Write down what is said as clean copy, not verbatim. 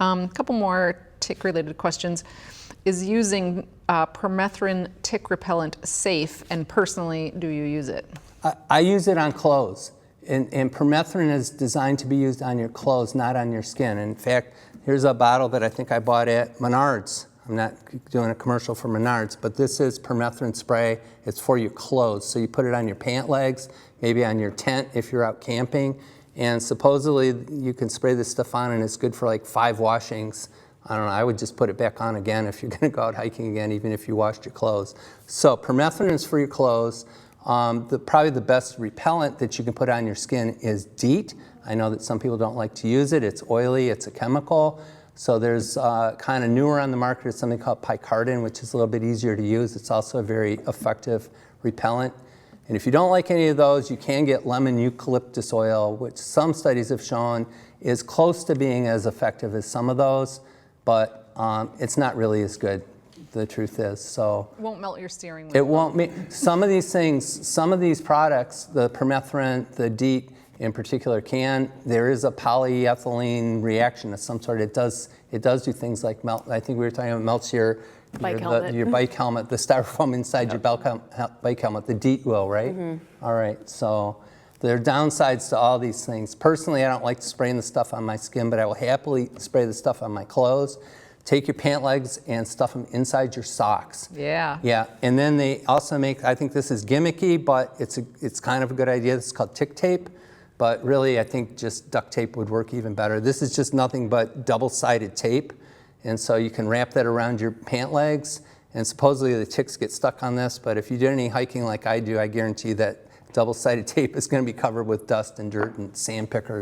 A couple more tick-related questions. Is using permethrin tick repellent safe, and personally, do you use it? I use it on clothes, and permethrin is designed to be used on your clothes, not on your skin. In fact, here's a bottle that I think I bought at Menards. I'm not doing a commercial for Menards, but this is permethrin spray. It's for your clothes. So you put it on your pant legs, maybe on your tent if you're out camping, and supposedly you can spray this stuff on and it's good for like 5 washings. I don't know, I would just put it back on again if you're gonna go out hiking again, even if you washed your clothes. So permethrin is for your clothes. Probably the best repellent that you can put on your skin is DEET. I know that some people don't like to use it. It's oily, it's a chemical. So there's kind of newer on the market, it's something called picardin, which is a little bit easier to use. It's also a very effective repellent. And if you don't like any of those, you can get lemon eucalyptus oil, which some studies have shown is close to being as effective as some of those, but it's not really as good, the truth is. So It won't melt your steering wheel. it won't. Some of these things, some of these products, the permethrin, the DEET in particular, there is a polyethylene reaction of some sort. It does do things like melt. I think we were talking about melts your bike helmet, the styrofoam inside your bike helmet. The DEET will, right? Mm-hmm. All right. So there are downsides to all these things. Personally, I don't like spraying the stuff on my skin, but I will happily spray the stuff on my clothes. Take your pant legs and stuff them inside your socks. Yeah. Yeah, and then they also make, I think this is gimmicky, but it's kind of a good idea. This is called tick tape, but really I think just duct tape would work even better. This is just nothing but double-sided tape, and so you can wrap that around your pant legs, and supposedly the ticks get stuck on this, but if you do any hiking like I do, I guarantee that double-sided tape is going to be covered with dust and dirt and sandpaper